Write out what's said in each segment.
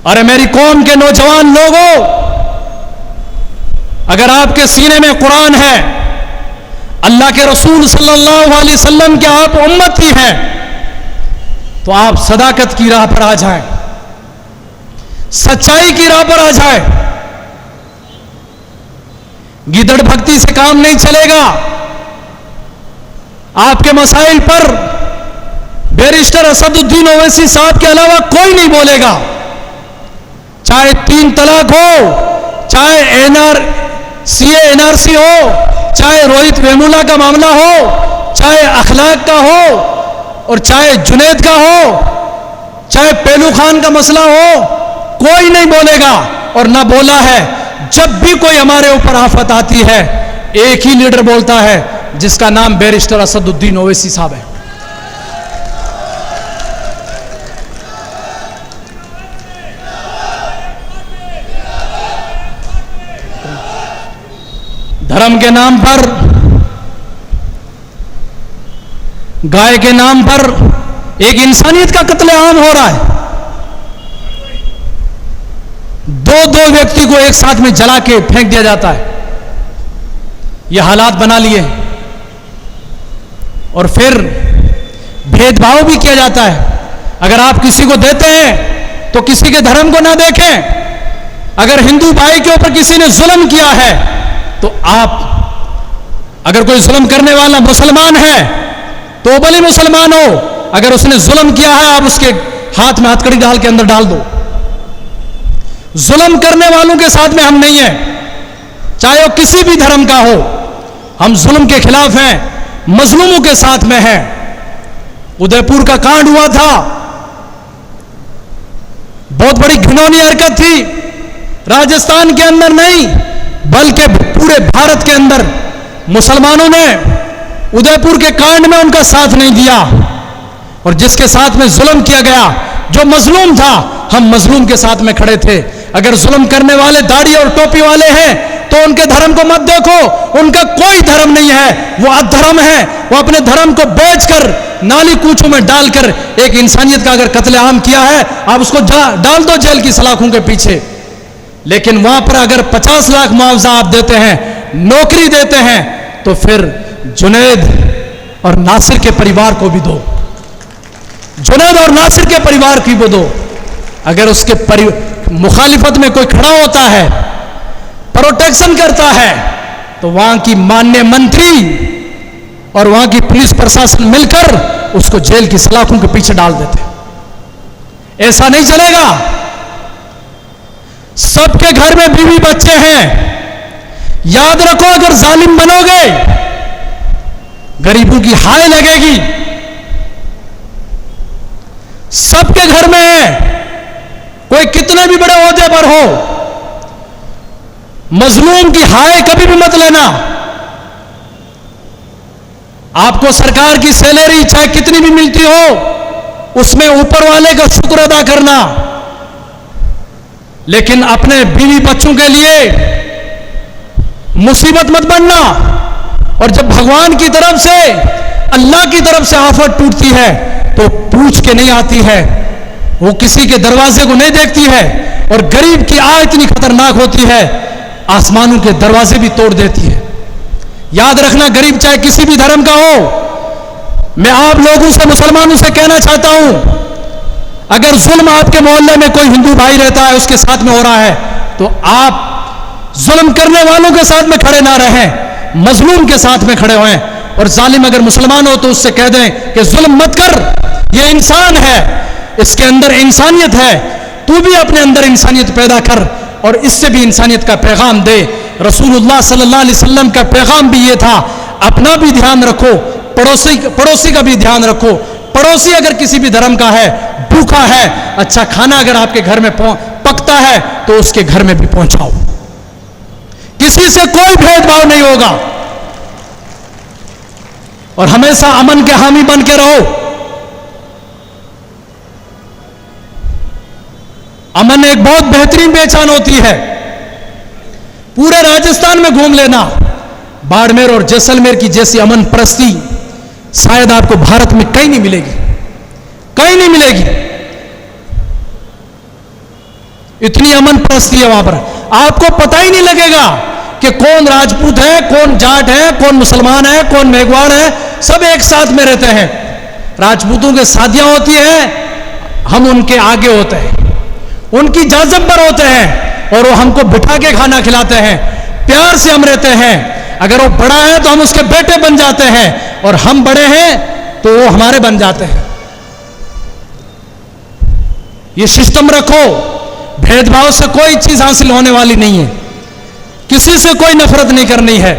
और मेरी कौम के नौजवान लोगों, अगर आपके सीने में कुरान है, अल्लाह के रसूल सल्लल्लाहु अलैहि वसल्लम के आप उम्मती हैं, तो आप सदाकत की राह पर आ जाएं, सच्चाई की राह पर आ जाएं। गिदड़ भक्ति से काम नहीं चलेगा। आपके मसाइल पर बैरिस्टर असदुद्दीन ओवैसी साहब के अलावा कोई नहीं बोलेगा। चाहे 3 तलाक हो, चाहे एनआरसी हो, चाहे रोहित वेमुला का मामला हो, चाहे अखलाक का हो, और चाहे जुनैद का हो, चाहे पेलू खान का मसला हो, कोई नहीं बोलेगा। और ना बोला है। जब भी कोई हमारे ऊपर आफत आती है, एक ही लीडर बोलता है, जिसका नाम बैरिस्टर असदुद्दीन ओवैसी साहब है। धर्म के नाम पर, गाय के नाम पर एक इंसानियत का कत्लेआम हो रहा है। 2 व्यक्ति को एक साथ में जला के फेंक दिया जाता है। यह हालात बना लिए, और फिर भेदभाव भी किया जाता है। अगर आप किसी को देते हैं तो किसी के धर्म को ना देखें। अगर हिंदू भाई के ऊपर किसी ने जुल्म किया है, तो आप, अगर कोई जुल्म करने वाला मुसलमान है तो भले मुसलमान हो, अगर उसने जुल्म किया है, आप उसके हाथ में हथकड़ी डाल के अंदर डाल दो। जुल्म करने वालों के साथ में हम नहीं हैं, चाहे वो किसी भी धर्म का हो। हम जुल्म के खिलाफ हैं, मजलूमों के साथ में हैं। उदयपुर का कांड हुआ था, बहुत बड़ी घिनौनी हरकत थी। राजस्थान के अंदर नहीं, बल्कि पूरे भारत के अंदर मुसलमानों ने उदयपुर के कांड में उनका साथ नहीं दिया। और जिसके साथ में जुल्म किया गया, जो मजलूम था, हम मजलूम के साथ में खड़े थे। अगर जुल्म करने वाले दाढ़ी और टोपी वाले हैं, तो उनके धर्म को मत देखो। उनका कोई धर्म नहीं है, वो अधर्म है। वो अपने धर्म को बेचकर, नाली कूचों में डालकर एक इंसानियत का अगर कत्लेआम किया है, आप उसको डाल दो जेल की सलाखों के पीछे। लेकिन वहां पर अगर 50 लाख मुआवजा आप देते हैं, नौकरी देते हैं, तो फिर जुनैद और नासिर के परिवार को भी दो। जुनैद और नासिर के परिवार की भी दो। अगर उसके मुखालिफत में कोई खड़ा होता है, प्रोटेक्शन करता है, तो वहां की माननीय मंत्री और वहां की पुलिस प्रशासन मिलकर उसको जेल की सलाखों के पीछे डाल देते। ऐसा नहीं चलेगा। सबके घर में बीवी बच्चे हैं। याद रखो, अगर जालिम बनोगे, गरीबों की हाय लगेगी। सबके घर में है, कोई कितने भी बड़े ओहदे पर हो, मजलूम की हाय कभी भी मत लेना। आपको सरकार की सैलरी चाहे कितनी भी मिलती हो, उसमें ऊपर वाले का शुक्र अदा करना। लेकिन अपने बीवी बच्चों के लिए मुसीबत मत बनना। और जब भगवान की तरफ से, अल्लाह की तरफ से आफत टूटती है, तो पूछ के नहीं आती है, वो किसी के दरवाजे को नहीं देखती है। और गरीब की आह इतनी खतरनाक होती है, आसमानों के दरवाजे भी तोड़ देती है। याद रखना, गरीब चाहे किसी भी धर्म का हो। मैं आप लोगों से, मुसलमानों से कहना चाहता हूं, अगर जुल्म आपके मोहल्ले में कोई हिंदू भाई रहता है, उसके साथ में हो रहा है, तो आप जुल्म करने वालों के साथ में खड़े ना रहें, मजलूम के साथ में खड़े हों। और जालिम अगर मुसलमान हो तो उससे कह दें कि जुल्म मत कर, ये इंसान है, इसके अंदर इंसानियत है, तू भी अपने अंदर इंसानियत पैदा कर और इससे भी इंसानियत का पैगाम दे। रसूलुल्लाह सल्लल्लाहु अलैहि वसल्लम का पैगाम भी ये था, अपना भी ध्यान रखो, पड़ोसी का भी ध्यान रखो। पड़ोसी अगर किसी भी धर्म का है, भूखा है, अच्छा खाना अगर आपके घर में पकता है, तो उसके घर में भी पहुंचाओ। किसी से कोई भेदभाव नहीं होगा। और हमेशा अमन के हामी बन के रहो। अमन एक बहुत बेहतरीन पहचान होती है। पूरे राजस्थान में घूम लेना, बाड़मेर और जैसलमेर की जैसी अमन परस्ती शायद आपको भारत में कहीं नहीं मिलेगी, कहीं नहीं मिलेगी। इतनी अमन परस्ती है वहां पर, आपको पता ही नहीं लगेगा कि कौन राजपूत है, कौन जाट है, कौन मुसलमान है, कौन मेघवाड़ है, सब एक साथ में रहते हैं। राजपूतों के शादियां होती है, हम उनके आगे होते हैं, उनकी इजाजत पर होते हैं और वो हमको बिठा के खाना खिलाते हैं, प्यार से हम रहते हैं। अगर वो बड़ा है तो हम उसके बेटे बन जाते हैं और हम बड़े हैं तो वो हमारे बन जाते हैं। ये सिस्टम रखो, भेदभाव से कोई चीज हासिल होने वाली नहीं है, किसी से कोई नफरत नहीं करनी है।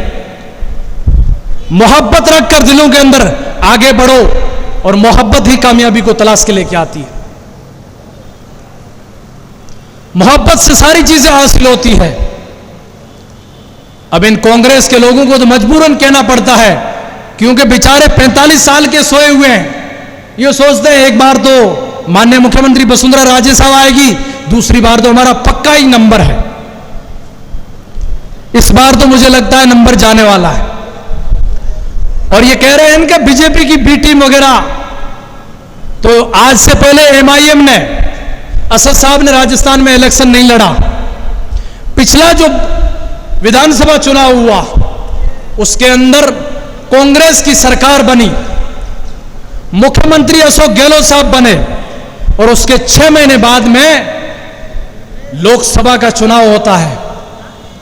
मोहब्बत रखकर दिलों के अंदर आगे बढ़ो और मोहब्बत ही कामयाबी को तलाश के लेके आती है। मोहब्बत से सारी चीजें हासिल होती है। अब इन कांग्रेस के लोगों को तो मजबूरन कहना पड़ता है, क्योंकि बेचारे 45 साल के सोए हुए हैं। ये सोचते हैं एक बार तो माननीय मुख्यमंत्री वसुंधरा राजे साहब आएगी, दूसरी बार तो हमारा पक्का ही नंबर है। इस बार तो मुझे लगता है नंबर जाने वाला है। और ये कह रहे हैं इनके बीजेपी की बी टीम वगैरह, तो आज से पहले एमआईएम ने, असद साहब ने राजस्थान में इलेक्शन नहीं लड़ा। पिछला जो विधानसभा चुनाव हुआ उसके अंदर कांग्रेस की सरकार बनी, मुख्यमंत्री अशोक गहलोत साहब बने और उसके 6 महीने बाद में लोकसभा का चुनाव होता है।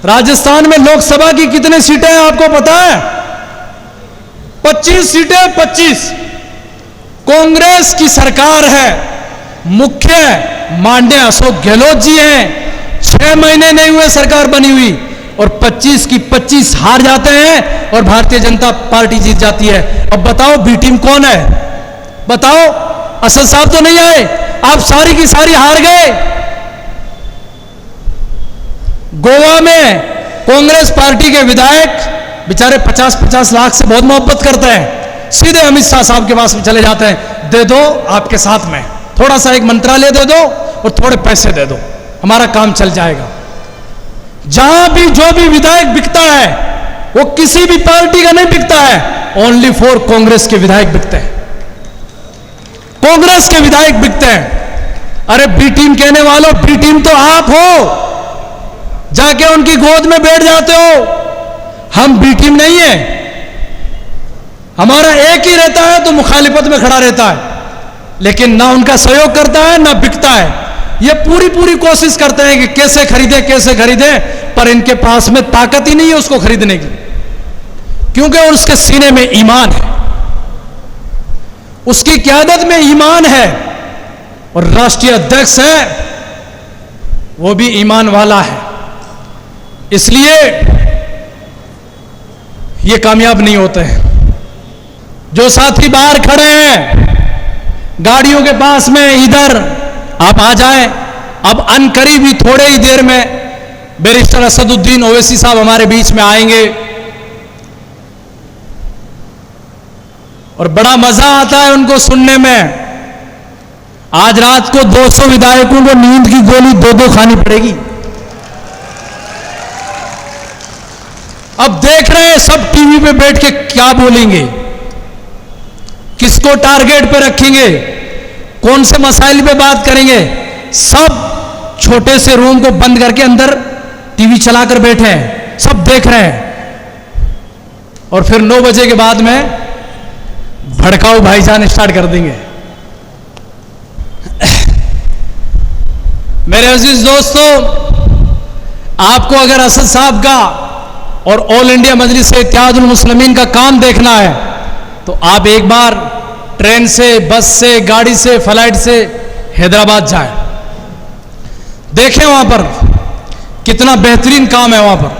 राजस्थान में लोकसभा की कितनी सीटें हैं आपको पता है? 25 सीटें, 25। कांग्रेस की सरकार है, मुख्य माननीय अशोक गहलोत जी हैं। 6 महीने नहीं हुए सरकार बनी हुई और 25 की 25 हार जाते हैं और भारतीय जनता पार्टी जीत जाती है। अब बताओ बी टीम कौन है? बताओ, असद साहब तो नहीं आए, आप सारी की सारी हार गए। गोवा में कांग्रेस पार्टी के विधायक बेचारे 50-50 लाख से बहुत मोहब्बत करते हैं, सीधे अमित शाह साहब के पास चले जाते हैं, दे दो आपके साथ में, थोड़ा सा एक मंत्रालय दे दो और थोड़े पैसे दे दो, हमारा काम चल जाएगा। जहां भी जो भी विधायक बिकता है वो किसी भी पार्टी का नहीं बिकता है, ओनली फॉर कांग्रेस के विधायक बिकते हैं, कांग्रेस के विधायक बिकते हैं। अरे बी टीम कहने वालों, बी टीम तो आप हो, जाके उनकी गोद में बैठ जाते हो। हम बी टीम नहीं है, हमारा एक ही रहता है तो मुखालिफत में खड़ा रहता है, लेकिन ना उनका सहयोग करता है ना बिकता है। ये पूरी कोशिश करते हैं कि कैसे खरीदे, पर इनके पास में ताकत ही नहीं है उसको खरीदने की, क्योंकि उसके सीने में ईमान है, उसकी क़यादत में ईमान है और राष्ट्रीय अध्यक्ष है वो भी ईमान वाला है। इसलिए ये कामयाब नहीं होते हैं। जो साथी बाहर खड़े हैं गाड़ियों के पास में, इधर आप आ जाएं। अब अनकरीब ही थोड़े ही देर में बैरिस्टर असदुद्दीन ओवैसी साहब हमारे बीच में आएंगे और बड़ा मजा आता है उनको सुनने में। आज रात को 200 विधायकों को नींद की गोली 2-2 खानी पड़ेगी। अब देख रहे हैं सब टीवी पे बैठ के क्या बोलेंगे, किसको टारगेट पे रखेंगे, कौन से मसाइल पे बात करेंगे। सब छोटे से रूम को बंद करके अंदर टीवी चलाकर बैठे हैं, सब देख रहे हैं और फिर 9 बजे के बाद में भड़काऊ भाईजान स्टार्ट कर देंगे। मेरे अजीज दोस्तों, आपको अगर असद साहब का और ऑल इंडिया मजलिस-ए-इत्तेहादुल मुस्लिमीन का काम देखना है तो आप एक बार ट्रेन से, बस से, गाड़ी से, फ्लाइट से हैदराबाद जाएं, देखें वहां पर कितना बेहतरीन काम है। वहां पर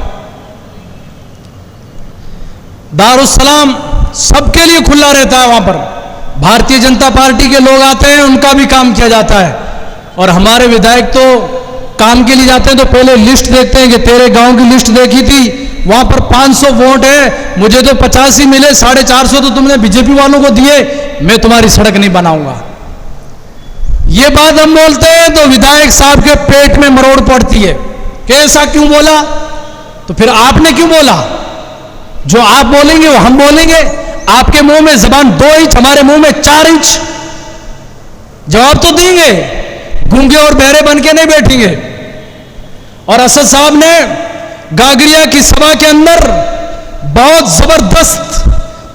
दारुस्सलाम सबके लिए खुला रहता है। वहां पर भारतीय जनता पार्टी के लोग आते हैं, उनका भी काम किया जाता है और हमारे विधायक तो काम के लिए जाते हैं तो पहले लिस्ट देखते हैं कि तेरे गांव की लिस्ट देखी थी, वहां पर 500 वोट है, मुझे तो 50 ही मिले, 450 तो तुमने बीजेपी वालों को दिए, मैं तुम्हारी सड़क नहीं बनाऊंगा। ये बात हम बोलते हैं तो विधायक साहब के पेट में मरोड़ पड़ती है कि ऐसा क्यों बोला, तो फिर आपने क्यों बोला? जो आप बोलेंगे वो हम बोलेंगे। आपके मुंह में जबान 2 इंच, हमारे मुंह में 4 इंच। जवाब तो देंगे, गूंगे और बहरे बन के नहीं बैठेंगे। और असद साहब ने गागरिया की सभा के अंदर बहुत जबरदस्त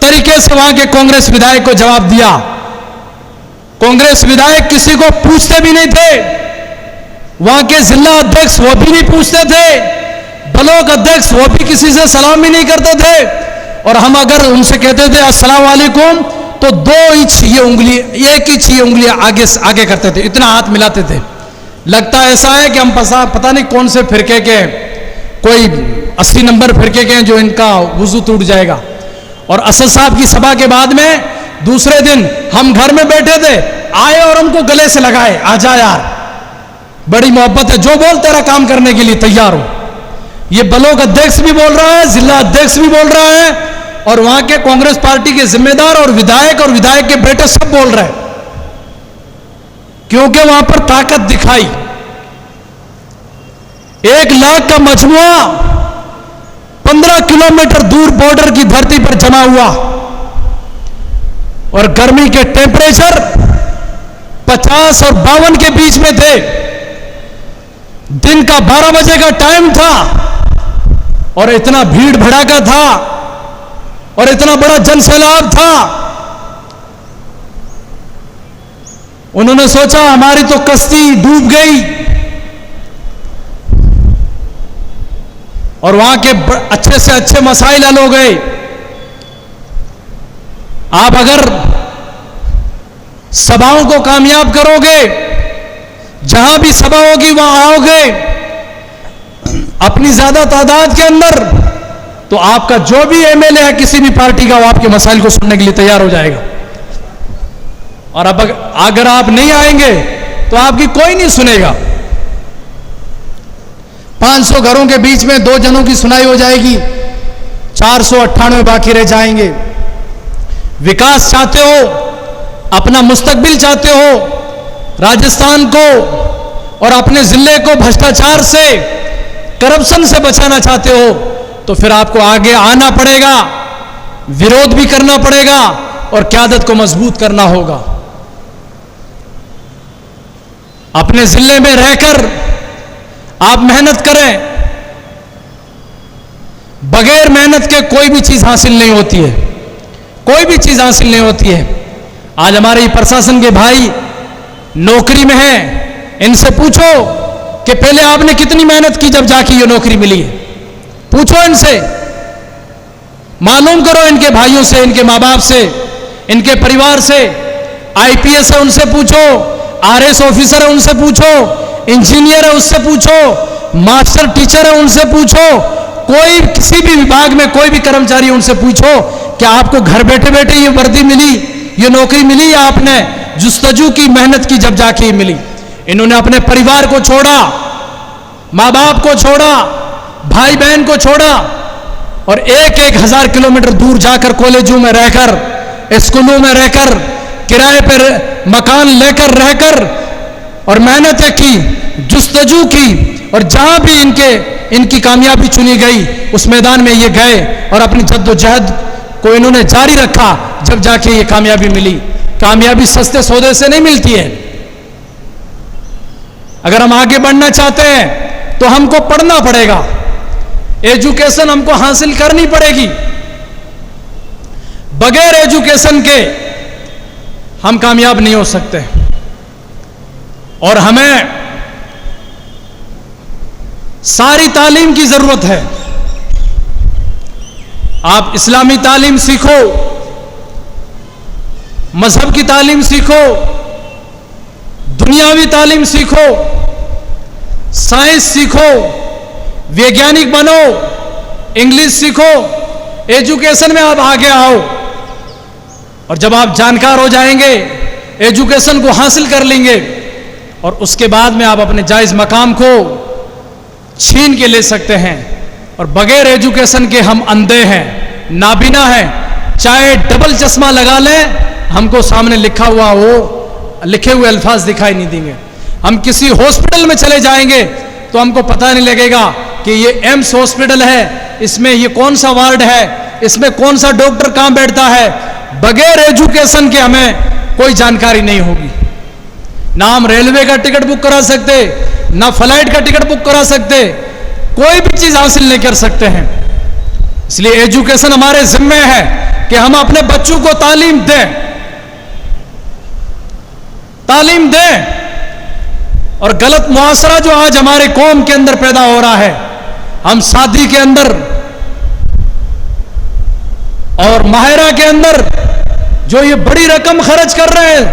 तरीके से वहां के कांग्रेस विधायक को जवाब दिया। कांग्रेस विधायक किसी को पूछते भी नहीं थे, वहां के जिला अध्यक्ष वो भी नहीं पूछते थे, ब्लॉक अध्यक्ष वो भी किसी से सलाम भी नहीं करते थे, और हम अगर उनसे कहते थे अस्सलाम वालेकुम तो 2 इंच ये उंगली, 1 इंच ये उंगली आगे आगे करते थे, इतना हाथ मिलाते थे। लगता ऐसा है कि हम पता नहीं कौन से फिरके के, कोई 80 नंबर फिरके के हैं जो इनका वुजू टूट जाएगा। और असद साहब की सभा के बाद में दूसरे दिन हम घर में बैठे थे, आए और हमको गले से लगाए, आजा यार बड़ी मोहब्बत है, जो बोल तेरा काम करने के लिए तैयार हो। ये ब्लॉक अध्यक्ष भी बोल रहा है, जिला अध्यक्ष भी बोल रहा है, और वहां के कांग्रेस पार्टी के जिम्मेदार और विधायक के बेटे सब बोल रहे हैं, क्योंकि वहां पर ताकत दिखाई। 1 लाख का मजमुआ 15 किलोमीटर दूर बॉर्डर की धरती पर जमा हुआ, और गर्मी के टेम्परेचर 50 और 52 के बीच में थे। दिन का 12 बजे का टाइम था, और इतना भीड़ भड़ाका था, और इतना बड़ा जनसैलाब था। उन्होंने सोचा हमारी तो कश्ती डूब गई, और वहां के अच्छे से अच्छे मसाइल हल हो गए। आप अगर सभाओं को कामयाब करोगे, जहां भी सभा होगी वहां आओगे अपनी ज्यादा तादाद के अंदर, तो आपका जो भी एमएलए है किसी भी पार्टी का, वो आपके मसाइल को सुनने के लिए तैयार हो जाएगा। और अब अगर आप नहीं आएंगे तो आपकी कोई नहीं सुनेगा। 500 घरों के बीच में 2 जनों की सुनाई हो जाएगी, 498 बाकी रह जाएंगे। विकास चाहते हो, अपना मुस्तकबिल चाहते हो, राजस्थान को और अपने जिले को भ्रष्टाचार से, करप्शन से बचाना चाहते हो, तो फिर आपको आगे आना पड़ेगा, विरोध भी करना पड़ेगा, और क़यादत को मजबूत करना होगा। अपने जिले में रहकर आप मेहनत करें। बगैर मेहनत के कोई भी चीज हासिल नहीं होती है, कोई भी चीज हासिल नहीं होती है। आज हमारे प्रशासन के भाई नौकरी में हैं, इनसे पूछो कि पहले आपने कितनी मेहनत की जब जाके ये नौकरी मिली है। पूछो इनसे, मालूम करो इनके भाइयों से, इनके माँ बाप से, इनके परिवार से। आईपीएस है उनसे पूछो, आरएस ऑफिसर है उनसे पूछो, इंजीनियर है उससे पूछो, मास्टर टीचर है उनसे पूछो, कोई किसी भी विभाग में कोई भी कर्मचारी है उनसे पूछो कि आपको घर बैठे बैठे ये वर्दी मिली, ये नौकरी मिली, या आपने जुस्तजू की, मेहनत की जब जाके ये मिली। इन्होंने अपने परिवार को छोड़ा, माँ बाप को छोड़ा, भाई बहन को छोड़ा, और 1-1 हजार किलोमीटर दूर जाकर कॉलेजों में रहकर, स्कूलों में रहकर, किराए पर मकान लेकर रहकर, और मेहनतें की, जुस्तजू की, और जहां भी इनकी कामयाबी चुनी गई उस मैदान में ये गए और अपनी जद्दोजहद को इन्होंने जारी रखा, जब जाके ये कामयाबी मिली। कामयाबी सस्ते सौदे से नहीं मिलती है। अगर हम आगे बढ़ना चाहते हैं तो हमको पढ़ना पड़ेगा, एजुकेशन हमको हासिल करनी पड़ेगी। बगैर एजुकेशन के हम कामयाब नहीं हो सकते, और हमें सारी तालीम की जरूरत है। आप इस्लामी तालीम सीखो, मजहब की तालीम सीखो, दुनियावी तालीम सीखो, साइंस सीखो, वैज्ञानिक बनो, इंग्लिश सीखो, एजुकेशन में आप आगे आओ। और जब आप जानकार हो जाएंगे, एजुकेशन को हासिल कर लेंगे, और उसके बाद में आप अपने जायज मकाम को छीन के ले सकते हैं। और बगैर एजुकेशन के हम अंधे हैं, नाबीना हैं, चाहे डबल चश्मा लगा लें, हमको सामने लिखा हुआ वो लिखे हुए अल्फाज दिखाई नहीं देंगे। हम किसी हॉस्पिटल में चले जाएंगे तो हमको पता नहीं लगेगा कि ये एम्स हॉस्पिटल है, इसमें ये कौन सा वार्ड है, इसमें कौन सा डॉक्टर कहां बैठता है। बगैर एजुकेशन के हमें कोई जानकारी नहीं होगी। ना हम रेलवे का टिकट बुक करा सकते, ना फ्लाइट का टिकट बुक करा सकते, कोई भी चीज हासिल नहीं कर सकते हैं। इसलिए एजुकेशन हमारे जिम्मे है कि हम अपने बच्चों को तालीम दें। और गलत मुआशरा जो आज हमारे कौम के अंदर पैदा हो रहा है, हम शादी के अंदर और माहिरा के अंदर जो ये बड़ी रकम खर्च कर रहे हैं,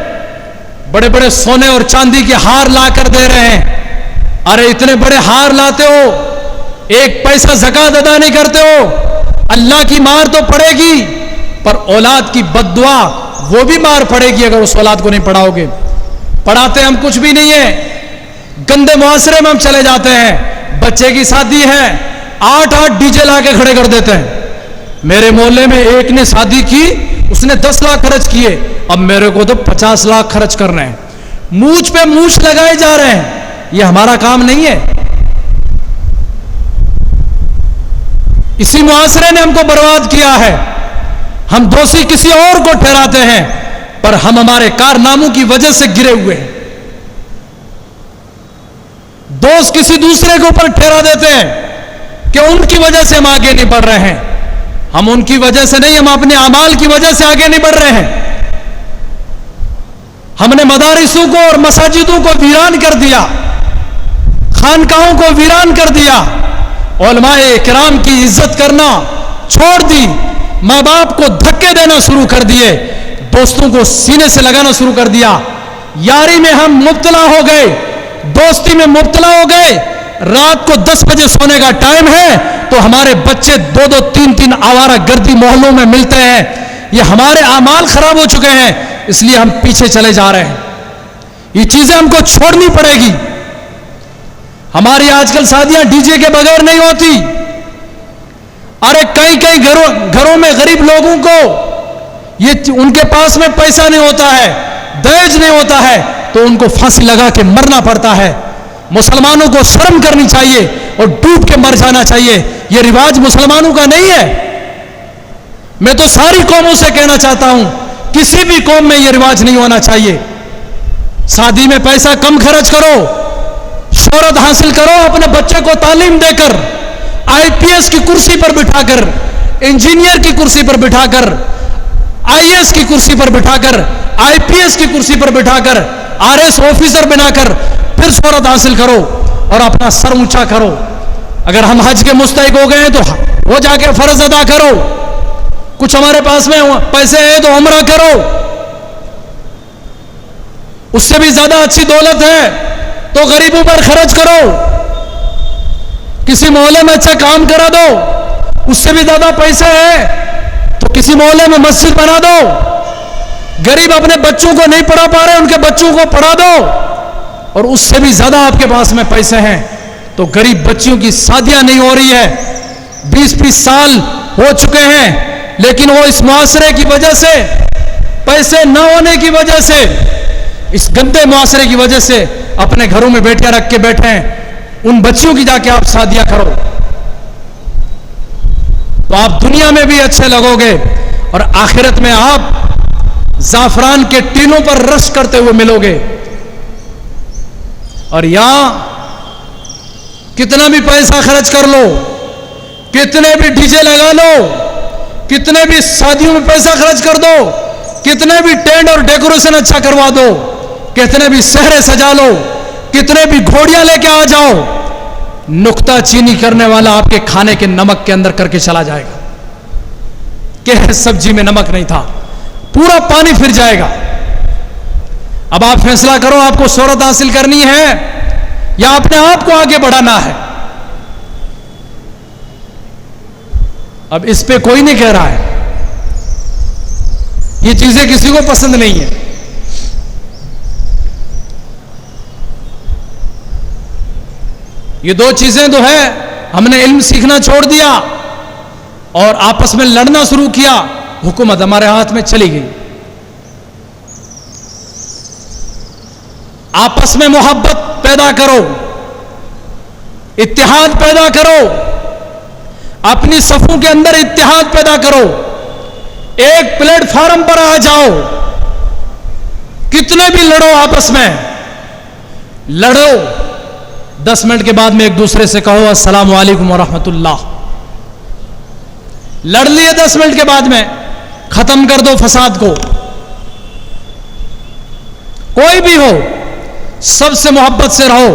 बड़े बड़े सोने और चांदी के हार ला कर दे रहे हैं। अरे इतने बड़े हार लाते हो, एक पैसा ज़कात अदा नहीं करते हो, अल्लाह की मार तो पड़ेगी, पर औलाद की बद्दुआ वो भी मार पड़ेगी अगर उस औलाद को नहीं पढ़ाओगे। पढ़ाते हम कुछ भी नहीं है, गंदे मुआशरे में हम चले जाते हैं। बच्चे की शादी है, 8-8 डीजे ला के खड़े कर देते हैं। मेरे मोहल्ले में एक ने शादी की, उसने 10 लाख खर्च किए, अब मेरे को तो 50 लाख खर्च कर रहे हैं। मूंछ पे मूंछ लगाए जा रहे हैं, ये हमारा काम नहीं है। इसी मुआशरे ने हमको बर्बाद किया है। हम दोषी किसी और को ठहराते हैं, पर हम हमारे कारनामों की वजह से गिरे हुए हैं। दोष किसी दूसरे के ऊपर ठहरा देते हैं कि उनकी वजह से हम आगे नहीं बढ़ रहे हैं। हम उनकी वजह से नहीं, हम अपने अमाल की वजह से आगे नहीं बढ़ रहे हैं। हमने मदारिसों को और मसाजिदों को वीरान कर दिया, खानकाहों को वीरान कर दिया, उलमाए किराम की इज्जत करना छोड़ दी, माँ बाप को धक्के देना शुरू कर दिए, दोस्तों को सीने से लगाना शुरू कर दिया। यारी में हम मुब्तला हो गए, दोस्ती में मुब्तला हो गए। रात को 10 बजे सोने का टाइम है तो हमारे बच्चे 2-2, 3-3 आवारा गर्दी मोहल्लों में मिलते हैं। ये हमारे आमाल खराब हो चुके हैं, इसलिए हम पीछे चले जा रहे हैं। ये चीजें हमको छोड़नी पड़ेगी। हमारी आजकल शादियां डीजे के बगैर नहीं होती। अरे कई घरों में गरीब लोगों को ये उनके पास में पैसा नहीं होता है, दहेज नहीं होता है, तो उनको फांसी लगा के मरना पड़ता है। मुसलमानों को शर्म करनी चाहिए और डूब के मर जाना चाहिए। यह रिवाज मुसलमानों का नहीं है। मैं तो सारी कौमों से कहना चाहता हूं, किसी भी कौम में यह रिवाज नहीं होना चाहिए। शादी में पैसा कम खर्च करो, शोहरत हासिल करो, अपने बच्चे को तालीम देकर आईपीएस की कुर्सी पर बिठाकर, इंजीनियर की कुर्सी पर बिठाकर, आईएएस की कुर्सी पर बिठाकर, आईपीएस की कुर्सी पर बिठाकर, आरएस ऑफिसर बनाकर फिर शोहरत हासिल करो और अपना सर ऊंचा करो। अगर हम हज के मुस्तहिक हो गए हैं तो वो जाके फर्ज अदा करो। कुछ हमारे पास में पैसे हैं तो उम्रा करो। उससे भी ज्यादा अच्छी दौलत है तो गरीबों पर खर्च करो। किसी मोहल्ले में अच्छा काम करा दो, उससे भी ज्यादा पैसे है तो किसी मोहल्ले में मस्जिद बना दो। गरीब अपने बच्चों को नहीं पढ़ा पा रहे, उनके बच्चों को पढ़ा दो। और उससे भी ज्यादा आपके पास में पैसे हैं तो गरीब बच्चियों की शादियां नहीं हो रही है। 20-20 साल हो चुके हैं, लेकिन वो इस मुआशरे की वजह से, पैसे न होने की वजह से, इस गंदे मुआशरे की वजह से अपने घरों में बेटियां रख के बैठे हैं। उन बच्चियों की जाके आप शादियां करो तो आप दुनिया में भी अच्छे लगोगे और आखिरत में आप जाफरान के टीलों पर रश करते हुए मिलोगे। और यहां कितना भी पैसा खर्च कर लो, कितने भी डीजे लगा लो, कितने भी शादियों में पैसा खर्च कर दो, कितने भी टेंट और डेकोरेशन अच्छा करवा दो, कितने भी शहरे सजा लो, कितने भी घोड़ियां लेके आ जाओ, नुक्ता चीनी करने वाला आपके खाने के नमक के अंदर करके चला जाएगा कि सब्जी में नमक नहीं था, पूरा पानी फिर जाएगा। अब आप फैसला करो, आपको शोहरत हासिल करनी है या अपने आप को आगे बढ़ाना है। अब इस पे कोई नहीं कह रहा है, ये चीजें किसी को पसंद नहीं है। ये दो चीजें तो है, हमने इल्म सीखना छोड़ दिया और आपस में लड़ना शुरू किया, हुकूमत हमारे हाथ में चली गई। आपस में मोहब्बत पैदा करो, इत्तेहाद पैदा करो, अपनी सफों के अंदर इत्तेहाद पैदा करो, एक प्लेटफॉर्म पर आ जाओ। कितने भी लड़ो, आपस में लड़ो, 10 मिनट के बाद में एक दूसरे से कहो अस्सलाम वालेकुम व रहमतुल्लाह। लड़ लिए 10 मिनट के बाद में, खत्म कर दो फसाद को। कोई भी हो, सबसे मोहब्बत से रहो,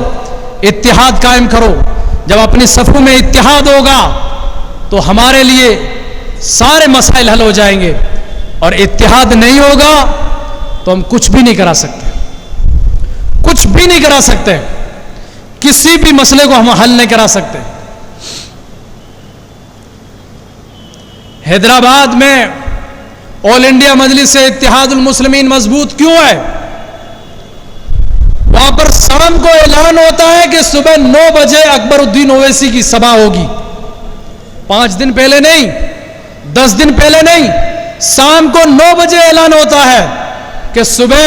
इत्तिहाद कायम करो। जब अपनी सफों में इत्तिहाद होगा तो हमारे लिए सारे मसाइल हल हो जाएंगे, और इत्तिहाद नहीं होगा तो हम कुछ भी नहीं करा सकते, कुछ भी नहीं करा सकते, किसी भी मसले को हम हल नहीं करा सकते। हैदराबाद में ऑल इंडिया मजलिस इत्तिहादुल मुस्लिमीन मजबूत क्यों है? वहां पर शाम को ऐलान होता है कि सुबह 9 बजे अकबरुद्दीन ओवैसी की सभा होगी। 5 दिन पहले नहीं, 10 दिन पहले नहीं, शाम को 9 बजे ऐलान होता है कि सुबह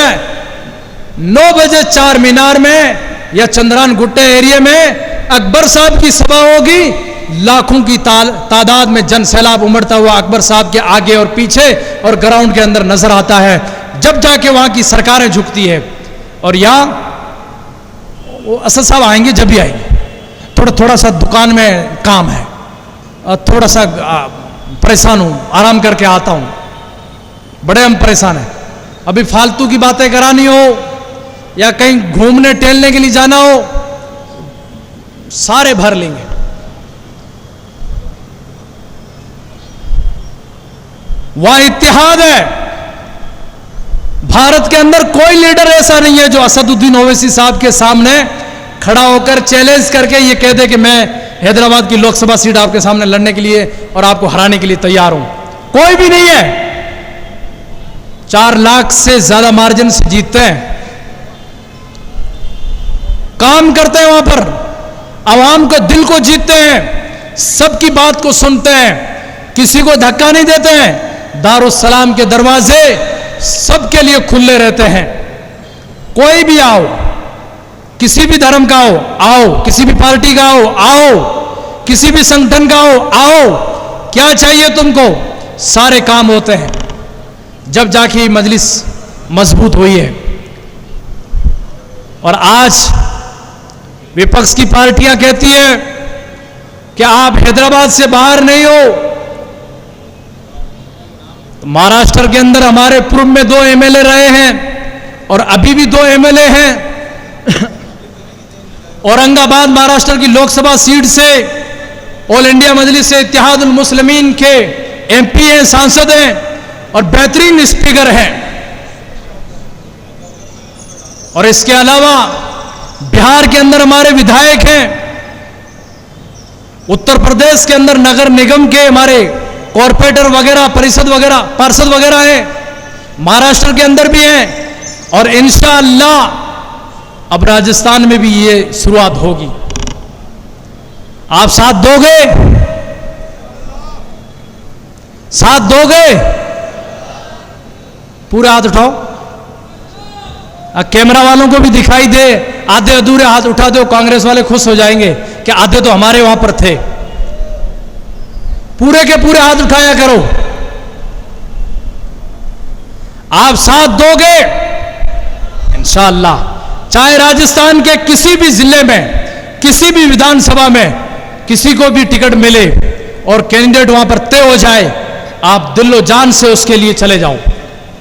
9 बजे चार मीनार में या चंद्रान गुट्टे एरिया में अकबर साहब की सभा होगी। लाखों की तादाद में जन सैलाब उमड़ता हुआ अकबर साहब के आगे और पीछे और ग्राउंड के अंदर नजर आता है। जब जाके वहां की सरकारें झुकती है, और यहां वो असद साहब आएंगे, जब भी आएंगे, थोड़ा सा दुकान में काम है, थोड़ा सा परेशान हूं, आराम करके आता हूं, बड़े हम परेशान हैं। अभी फालतू की बातें करानी हो या कहीं घूमने टहलने के लिए जाना हो, सारे भर लेंगे। वहां इत्तिहाद है। भारत के अंदर कोई लीडर ऐसा नहीं है जो असदुद्दीन ओवैसी साहब के सामने खड़ा होकर चैलेंज करके ये कह दे कि मैं हैदराबाद की लोकसभा सीट आपके सामने लड़ने के लिए और आपको हराने के लिए तैयार हूं। कोई भी नहीं है। 4 लाख से ज्यादा मार्जिन से जीतते हैं, काम करते हैं, वहां पर आवाम को दिल को जीतते हैं, सबकी बात को सुनते हैं, किसी को धक्का नहीं देते हैं। दारुस्सलाम के दरवाजे सबके लिए खुले रहते हैं। कोई भी आओ, किसी भी धर्म का हो आओ, किसी भी पार्टी का हो आओ, किसी भी संगठन का हो आओ, क्या चाहिए तुमको, सारे काम होते हैं। जब जाके मजलिस मजबूत हुई है। और आज विपक्ष की पार्टियां कहती है कि आप हैदराबाद से बाहर नहीं हो। तो महाराष्ट्र के अंदर हमारे पूर्व में 2 एमएलए रहे हैं और अभी भी 2 एमएलए हैं। औरंगाबाद महाराष्ट्र की लोकसभा सीट से ऑल इंडिया मजलिस इत्तिहादुल मुस्लिमीन के एमपी हैं, सांसद हैं और बेहतरीन स्पीकर हैं। और इसके अलावा बिहार के अंदर हमारे विधायक हैं, उत्तर प्रदेश के अंदर नगर निगम के हमारे कॉर्पोरेटर वगैरह, परिषद वगैरह, पार्षद वगैरह हैं, महाराष्ट्र के अंदर भी हैं, और इंशाअल्लाह अब राजस्थान में भी ये शुरुआत होगी। आप साथ दोगे? साथ दोगे? पूरा हाथ उठाओ। कैमरा वालों को भी दिखाई दे, आधे अधूरे हाथ उठा दो, कांग्रेस वाले खुश हो जाएंगे कि आधे तो हमारे वहां पर थे। पूरे के पूरे हाथ उठाया करो। आप साथ दोगे इंशाअल्लाह। चाहे राजस्थान के किसी भी जिले में, किसी भी विधानसभा में किसी को भी टिकट मिले और कैंडिडेट वहां पर तय हो जाए, आप दिलो जान से उसके लिए चले जाओ।